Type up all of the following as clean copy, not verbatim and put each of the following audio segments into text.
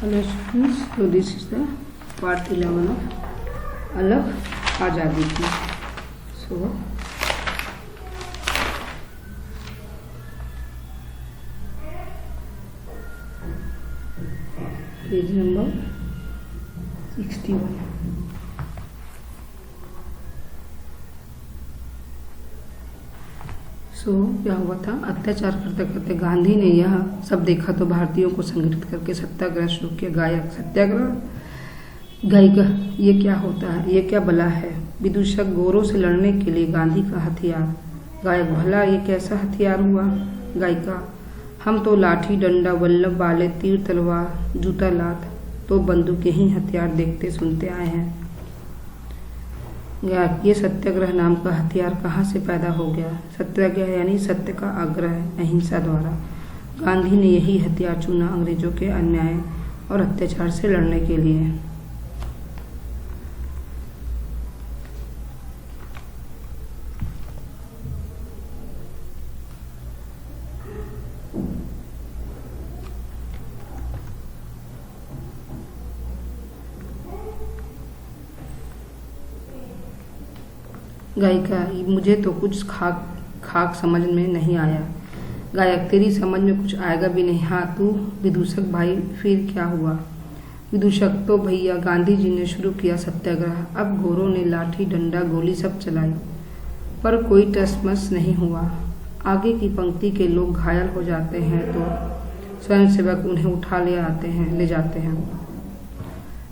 Hello students, so this is the part 11 of अलग आज़ादी की. So page number 61. क्या हुआ था, अत्याचार करते करते गांधी ने यह सब देखा तो भारतीयों को संगठित करके सत्याग्रह शुरू किया. गायक सत्याग्रह, गायिका ये क्या होता है, ये क्या बला है. विदूषक, गोरों से लड़ने के लिए गांधी का हथियार. गायक, भला ये कैसा हथियार हुआ. गायिका, हम तो लाठी डंडा वल्लभ बाले तीर तलवार जूता लात तो बंदूकें ही हथियार देखते सुनते आए हैं. ये सत्याग्रह नाम का हथियार कहाँ से पैदा हो गया. सत्याग्रह यानी सत्य का आग्रह, अहिंसा द्वारा. गांधी ने यही हथियार चुना अंग्रेजों के अन्याय और अत्याचार से लड़ने के लिए. गायिका, मुझे तो कुछ खाक समझ में नहीं आया. गायक, तेरी समझ में कुछ आएगा भी नहीं. हाँ तू. विदूषक, भाई फिर क्या हुआ. विदूषक, तो भैया गांधी जी ने शुरू किया सत्याग्रह. अब गोरों ने लाठी डंडा गोली सब चलाई पर कोई टसमस नहीं हुआ. आगे की पंक्ति के लोग घायल हो जाते हैं तो स्वयंसेवक उन्हें उठा ले जाते हैं.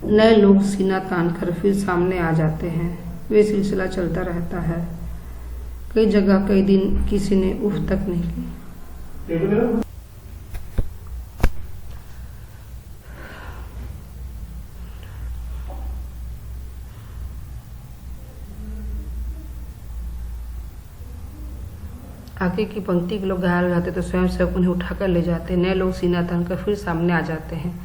नए लोग सीना तान कर फिर सामने आ जाते हैं. वे सिलसिला चलता रहता है. कई जगह कई दिन किसी ने उफ तक नहीं की. आगे की पंक्ति के लोग घायल हो जाते तो स्वयं सेवक उन्हें उठाकर ले जाते. नए लोग सीना तान कर फिर सामने आ जाते हैं.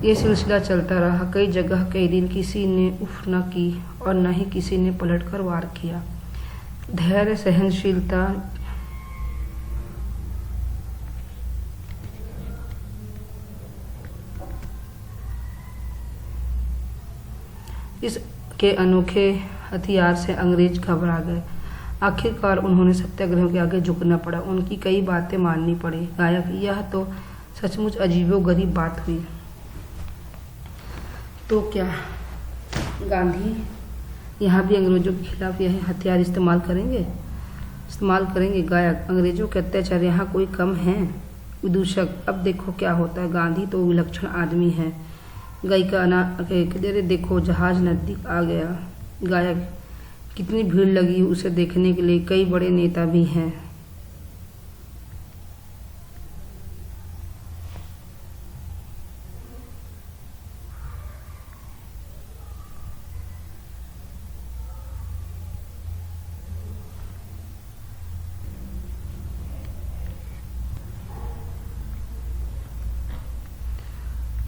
ये सिलसिला चलता रहा. कई जगह कई दिन किसी ने उफ न की और न ही किसी ने पलटकर वार किया. धैर्य, सहनशीलता, इसके अनोखे हथियार से अंग्रेज घबरा गए. आखिरकार उन्होंने सत्याग्रह के आगे झुकना पड़ा. उनकी कई बातें माननी पड़ी. गायक, यह तो सचमुच अजीबोगरीब बात हुई. तो क्या गांधी यहाँ भी अंग्रेजों के खिलाफ यह हथियार इस्तेमाल करेंगे. गायक, अंग्रेजों के अत्याचार यहाँ कोई कम है. विदूषक, अब देखो क्या होता है. गांधी तो विलक्षण आदमी है. गायिका, अरे देखो जहाज नजदीक आ गया. गायक, कितनी भीड़ लगी उसे देखने के लिए. कई बड़े नेता भी हैं.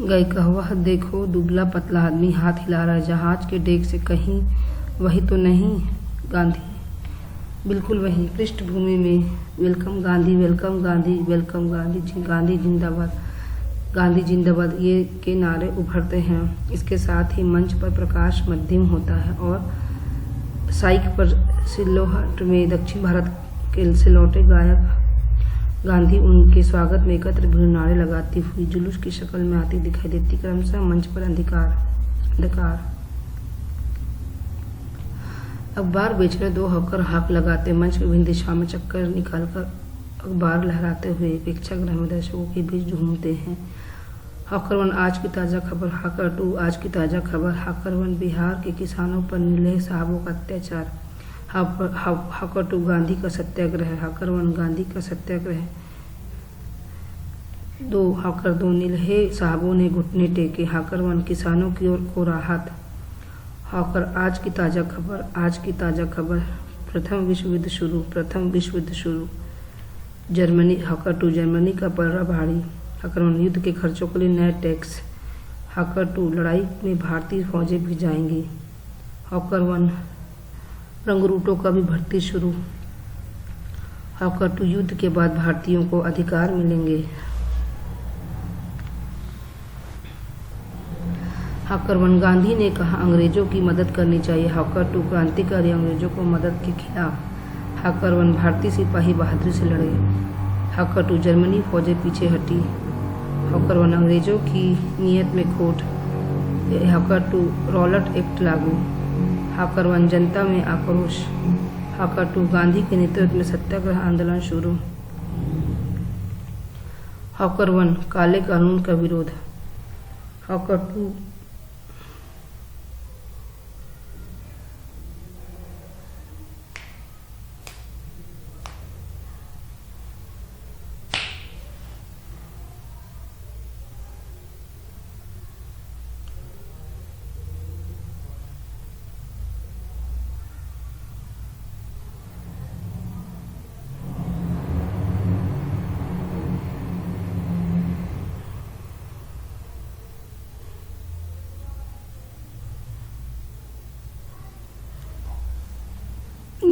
गायिका, वह देखो दुबला पतला आदमी हाथ हिला रहा है जहाज के डेक से. कहीं वही तो नहीं. गांधी, बिल्कुल वही. पृष्ठभूमि में welcome Gandhi, welcome Gandhi, welcome Gandhi, Gandhi जिंदाबाद, गांधी जिंदाबाद ये के नारे उभरते हैं. इसके साथ ही मंच पर प्रकाश मध्यम होता है और साइक पर सिल्लोहट में दक्षिण भारत के से लौटे गायक गांधी उनके स्वागत में एकत्र भीड़ नारे लगाती हुई जुलूस की शक्ल में आती दिखाई देती. क्रमशः मंच पर अंधकार. अखबार बेचने दो हॉकर हाक लगाते मंच के विभिन्न दिशाओं में चक्कर निकालकर अखबार लहराते हुए प्रेक्षागृह में दर्शकों के बीच झूमते हैं. हॉकर 1, आज की ताज़ा खबर. हॉकर 2, आज की ताज़ा खबर. हॉकर 1, बिहार के किसानों पर नीले साहबों का अत्याचार. हॉकर 2, गांधी का सत्याग्रह. हॉकर 1, गांधी का सत्याग्रह. 2, हॉकर 2, नीले साहबों ने घुटने टेके. हॉकर 1, किसानों की ओर को राहत. हॉकर, आज की ताज़ा खबर. आज की ताज़ा खबर. प्रथम विश्व युद्ध शुरू. जर्मनी. हॉकर 2, जर्मनी का पलड़ा भारी. हॉकर 1, युद्ध के खर्चों के लिए नए टैक्स. हॉकर 2, लड़ाई में भारतीय फौजें भी जाएंगी. हॉकर 1, रंगरूटों का भी भर्ती शुरू. हॉकर 2, युद्ध के बाद भारतीयों को अधिकार मिलेंगे. हाकरवन गांधी ने कहा अंग्रेजों की मदद करनी चाहिए। हाकर टू क्रांतिकारी अंग्रेजों को मदद के खिलाफ। हाकर 1 भारतीय सिपाही बहादुरी से लड़े। हाकर 2 जर्मनी फौजें पीछे हटी। हाकर 1 अंग्रेजों की नीयत में खोट। हाकर 2 रॉलट एक्ट लागू। हाकर 1 जनता में आक्रोश। हाकर 2 गांधी के नेतृत्व में सत्याग्रह आंदोलन शुरू। हाकर 1 काले कानून का विरोध। हाकर 2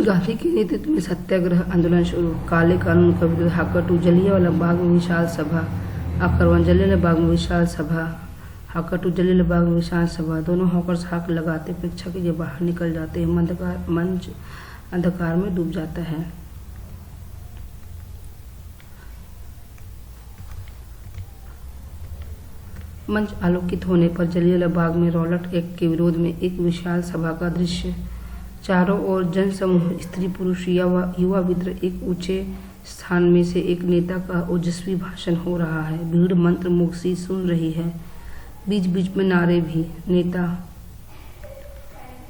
गांधी के नेतृत्व में सत्याग्रह आंदोलन शुरू। काले कानून का विरोध। हाकर 2 जलियांवाला बाग में विशाल सभा। हाकर 1 जलियांवाला बाग में विशाल सभा। हाकर 2 जलियांवाला बाग में विशाल सभा। दोनों हॉकर्स हाक लगाते परीक्षा के लिए बाहर निकल जाते हैं। मंच अंधकार में डूब जाता है। मंच आलोकित होने पर जलियांवाला बाग में रॉलट एक्ट के विरोध में एक विशाल सभा का दृश्य। चारों ओर जनसमूह, स्त्री पुरुष, युवा विद्रोह। एक ऊंचे स्थान में से एक नेता का ओजस्वी भाषण हो रहा है। भीड़ मंत्रमुग्ध सी सुन रही है। बीच बीच में नारे भी। नेता: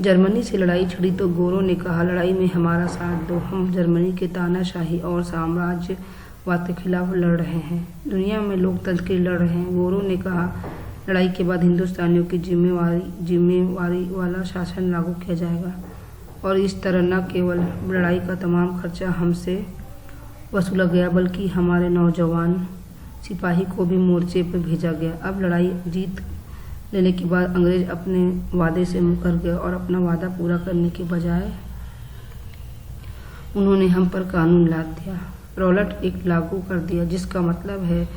जर्मनी से लड़ाई छिड़ी तो गोरों ने कहा लड़ाई में हमारा साथ दो। हम जर्मनी के तानाशाही और साम्राज्यवाद के खिलाफ लड़ रहे हैं। दुनिया में लोकतंत्र के लिए लड़ रहे हैं। गोरों ने कहा लड़ाई के बाद हिंदुस्तानियों की जिम्मेवारी वाला शासन लागू किया जाएगा और इस तरह न केवल लड़ाई का तमाम खर्चा हमसे वसूला गया बल्कि हमारे नौजवान सिपाही को भी मोर्चे पर भेजा गया। अब लड़ाई जीत लेने के बाद अंग्रेज अपने वादे से मुकर गए और अपना वादा पूरा करने के बजाय उन्होंने हम पर कानून लाद दिया, रॉलट एक्ट लागू कर दिया, जिसका मतलब है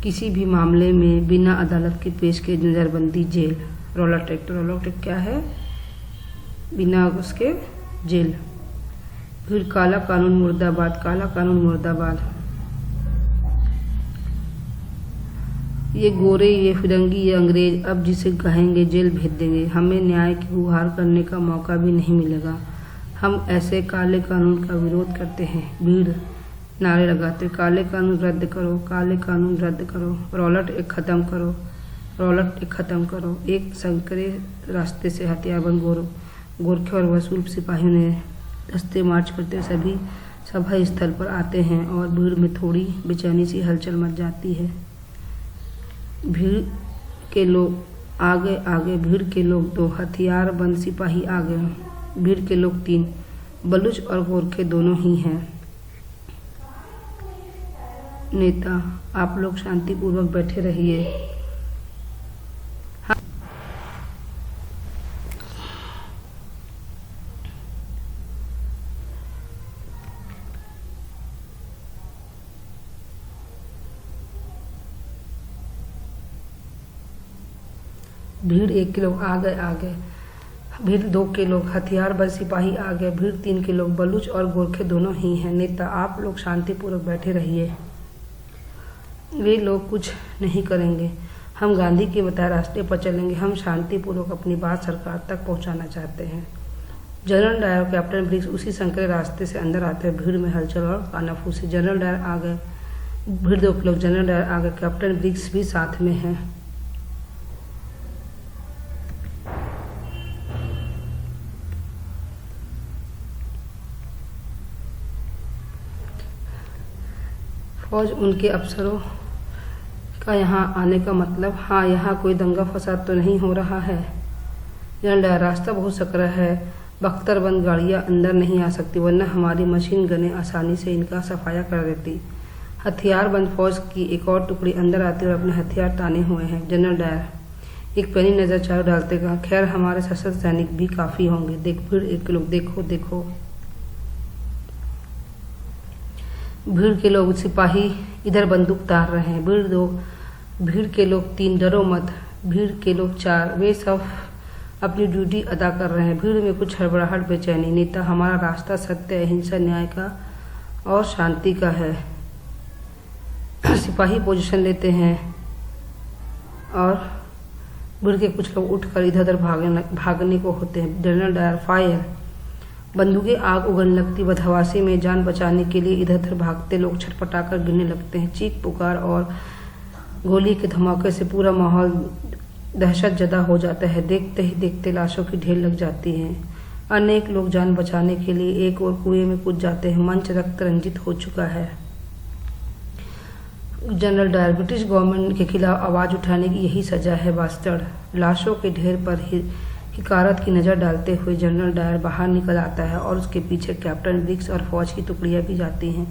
किसी भी मामले में बिना अदालत के पेश के नज़रबंदी, जेल। रॉलट एक्ट क्या है? बिना उसके जेल। फिर काला कानून मुर्दाबाद। काला कानून मुर्दाबाद। ये गोरे, ये फिरंगी, ये अंग्रेज अब जिसे कहेंगे जेल भेज देंगे। हमें न्याय की गुहार करने का मौका भी नहीं मिलेगा। हम ऐसे काले कानून का विरोध करते हैं। भीड़ नारे लगाते काले कानून रद्द करो, काले कानून रद्द करो, रॉलट एक्ट खत्म करो, रॉलट एक्ट खत्म करो। एक संकरे रास्ते से हथियारबंद गोरखे और वसूल सिपाहियों ने दस्ते मार्च करते सभी सभा स्थल पर आते हैं और भीड़ में थोड़ी बेचैनी सी हलचल मच जाती है। भीड़ के लोग आगे आगे, भीड़ के लोग 2, हथियारबंद सिपाही आगे। भीड़ के लोग 3, बलूच और गोरखे दोनों ही हैं। नेता: आप लोग शांतिपूर्वक बैठे रहिए। भीड़ 1 के लोग आगे, भीड़ 2 के लोग हथियारबंद सिपाही आगे। भीड़ 3 के लोग बलूच और गोरखे दोनों ही हैं। नेता: आप लोग शांतिपूर्वक बैठे रहिए। वे लोग कुछ नहीं करेंगे। हम गांधी के बताए रास्ते पर चलेंगे। हम शांतिपूर्वक अपनी बात सरकार तक पहुंचाना चाहते हैं। जनरल डायर और कैप्टन ब्रिग्स उसी संकरे रास्ते से अंदर आते हैं। भीड़ में हलचल और कानाफूसी। जनरल डायर आ गए। भीड़ 2 के लोग, जनरल डायर आ गए। कैप्टन ब्रिग्स भी साथ में हैं। फौज उनके अफसरों का यहाँ आने का मतलब, हाँ, यहाँ कोई दंगा फसाद तो नहीं हो रहा है। जनरल डायर: रास्ता बहुत सकरा है, बख्तरबंद गाड़ियाँ अंदर नहीं आ सकती, वरना हमारी मशीन गनें आसानी से इनका सफाया कर देती। हथियारबंद फौज की एक और टुकड़ी अंदर आती और अपने हथियार ताने हुए हैं। जनरल डायर एक पैनी नज़र चारों डालते कहा, खैर हमारे सशस्त्र सैनिक भी काफ़ी होंगे। भीड़ 1 के लोग, देखो। भीड़ के लोग, सिपाही इधर बंदूक तार रहे हैं। भीड़ के लोग 3, डरो मत, भीड़ के लोग 4, वे सब अपनी ड्यूटी अदा कर रहे हैं। भीड़ में कुछ हड़बड़ाहट, बेचैनी। नेता, हमारा रास्ता सत्य, अहिंसा, न्याय का और शांति का है। सिपाही पोजीशन लेते हैं और भीड़ के कुछ लोग उठकर इधर उधर भागने को होते हैं। General Dyer, fire. बंदूकें आग उगलने लगती। बदहवासी में जान बचाने के लिए इधर उधर भागते लोग छटपटाकर गिरने लगते हैं। चीख पुकार और गोली के धमाके से पूरा माहौल दहशत जदा हो जाता है। देखते ही देखते लाशों की ढेर लग जाती है। अनेक लोग जान बचाने के लिए एक और कुएं में कूद जाते हैं। मंच रक्त रंजित हो चुका है। जनरल डायर, ब्रिटिश गवर्नमेंट के खिलाफ आवाज उठाने की यही सजा है बास्टर्ड। लाशों के ढेर पर हिकारत की नजर डालते हुए जनरल डायर बाहर निकल आता है और उसके पीछे कैप्टन ब्रिग्स और फौज की टुकड़ियां भी जाती हैं।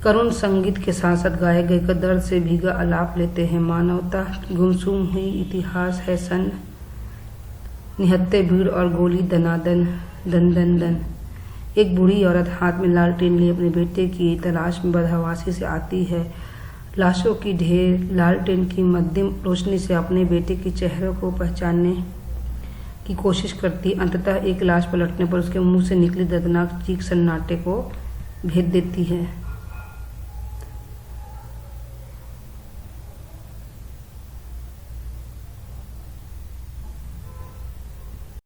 करुण संगीत के साथ साथ गाए गए दर्द से भीगा आलाप लेते हैं। मानवता गुमसुम हुई, इतिहास है सन, निहत्ते भीड़ और गोली दनादन, दन दन दन। एक बूढ़ी औरत हाथ में लालटेन लिए अपने बेटे की तलाश में बदहवासी से आती है। लाशों की ढेर लालटेन की मध्यम रोशनी से अपने बेटे के चेहरे को पहचानने की कोशिश करती। अंततः एक लाश पलटने पर उसके मुंह से निकली दर्दनाक चीख सन्नाटे को भेद देती है।